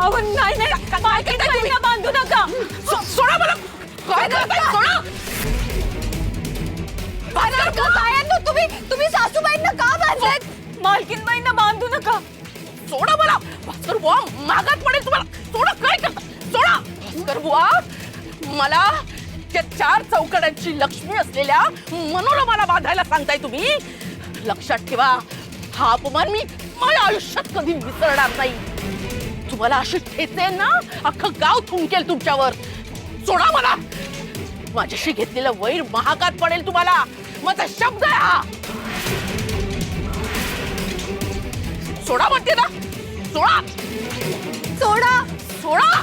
अहो नाही नाही मालकीनबाईंना बांधू नका. सोडा मला. काय करताय? सोडा. तुम्ही सासूबाईंना का बांधलेत? मालकीनबाईंना बांधू नका. सोडा मला. भास्कर बुवा मागात पडेल तुम्हाला. सोडा. काय करता? सोडा. भास्कर बुवा मला त्या 4 चौकड्यांची लक्ष्मी असलेल्या मनोरमाला बांधायला सांगताय तुम्ही. लक्षात ठेवा, हा अपमान मी माझ्या आयुष्यात कधी विसरणार नाही. तुम्हाला अशी ठेचे ना अख्खं गाव थुंकेल तुमच्यावर. सोडा मला. माझ्याशी घेतलेलं वैर महागात पडेल तुम्हाला. माझा शब्द आहे हा. सोडा म्हणते ना. सोडा. सोडा. सोडा.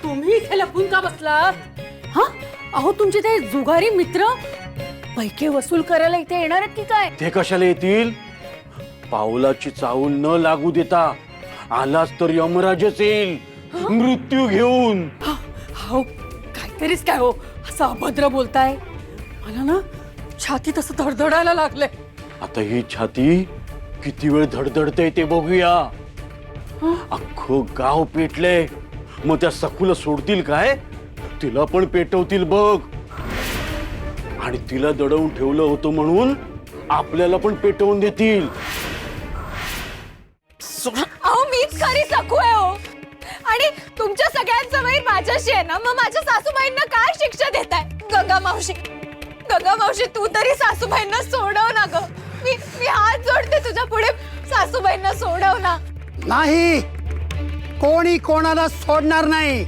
तुम्ही इथे लपून का बसलात? हा अहो तुमचे ते जुगारी मित्र पैके वसूल करायला इथे येणार आहेत की काय? ते कशाला येतील? पावलाची चावल न लागू देता आलाच तर यमराजच येईल मृत्यू घेऊन. हो काहीतरीच काय हो असं अभद्र बोलताय. मला ना छातीत असं धडधडायला लागलंय. आता ही छाती किती वेळ धडधडते ते बघूया. अख्खं गाव पेटले, मग त्या सखूला सोडतील काय? तिला पण पेटवतील बघ. आणि तिला दडवून ठेवलं होतं म्हणून आपल्याला पण पेटवून देतील. अहो मीच खरी सखू आहे हो. आणि तुमच्या सगळ्यांचा वैर माझ्याशी आहे ना, मग माझ्या सासूबाईंना काय शिक्षा देताय? गंगा मावशी तू तरी सासूबाईंना सोडव ना ग. मी हात जोडते तुझ्या पुढे. सासूबाईंना सोडव ना. नाही, कोणी कोणाला सोडणार नाही.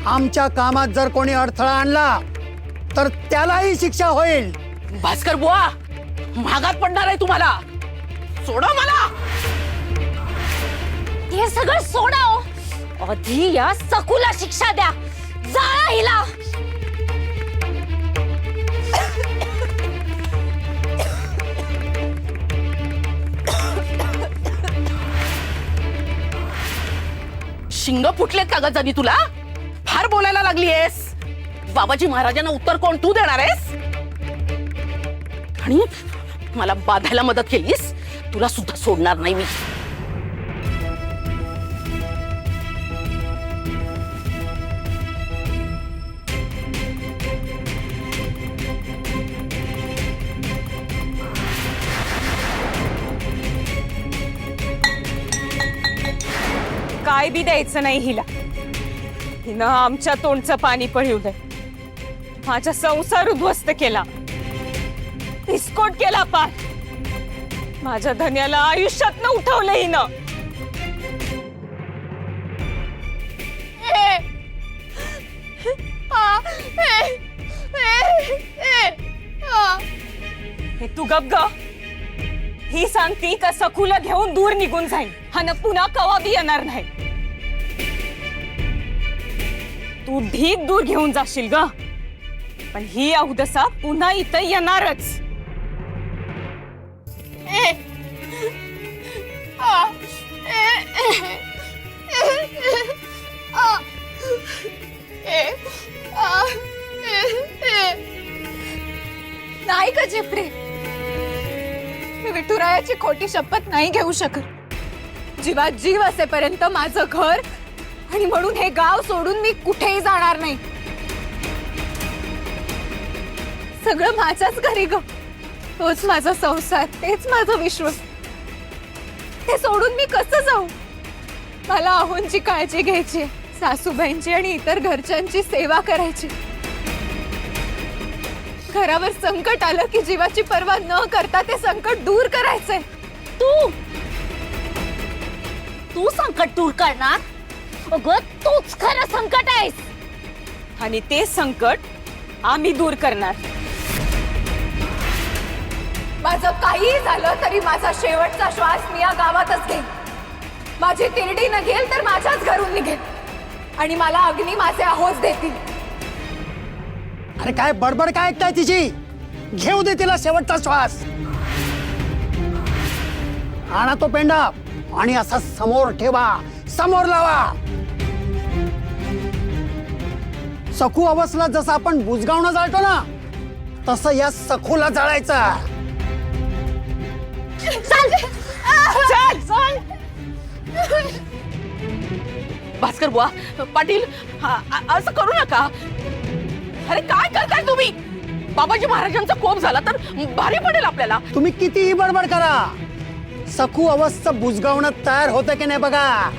आमच्या कामात जर कोणी अडथळा आणला तर त्यालाही शिक्षा होईल. भास्कर बुवा महागात पडणार आहे तुम्हाला. सोडा मला. हे सगळं सोडाव. आधी या सखूला शिक्षा द्या. जाळा हिला. शिंग फुटलेत का गजानी तुला? फार बोलायला लागलीयस. बाबाजी महाराजांना उत्तर कोण तू देणार आहेस? आणि मला बाधायला मदत केलीस, तुला सुद्धा सोडणार नाही मी. काय बी द्यायचं नाही हिला. हिनं आमच्या तोंडचं पाणी पळवलंय. माझा संसार उद्ध्वस्त केला. विस्फोट केला पार. माझ्या धन्याला आयुष्यात न उठवलं हिनं. हे तू गप ग. ही सांगती का सखूला घेऊन दूर निघून जाईल हा न पुन्हा कवा बी येणार नाही. तू ढीक दूर घेऊन जाशील ग, पण ही अवदसा पुन्हा इथं येणारच. नाही का जिप्रे, मी विठुरायाची खोटी शपथ नाही घेऊ शकत. जीवात जीव असेपर्यंत माझं घर आणि म्हणून हे गाव सोडून मी कुठेही जाणार नाही. सगळं माझ्याच घरी ग. तोच माझा संसार, तेच माझं विश्व. ते सोडून मी कसं जाऊ? मला आहोंची काळजी घ्यायची, सासूबाईंची आणि इतर घरच्यांची सेवा करायची. घरावर संकट आलं की जीवाची पर्वा न करता ते संकट दूर करायचंय. तू संकट दूर करणार? अगं तूच खरं संकट आहेस. आणि ते संकट आम्ही दूर करणार. माझं काही झालं तरी माझा शेवटचा श्वास मी या गावातच घेईन. माझी तिरडी न घेल तर माझ्याच घरून निघेल आणि मला अग्नी माझे आहोज देतील. अरे काय बडबड काय ऐकताय तिची? घेऊ दे तिला शेवटचा श्वास. आणा तो पेंडा आणि असा समोर ठेवा, समोर लावा. सखू अवस्थला जसं आपण बुजगावणं जाळतो ना, तसं या सखूला जाळायचं. भास्कर बुवा, पाटील, असं करू नका. अरे काय करताय तुम्ही? बाबाजी महाराजांचा कोप झाला तर भारी पडेल आपल्याला. तुम्ही कितीही बडबड करा, सखू अवस्था बुजगावणं तयार होतं की नाही बघा.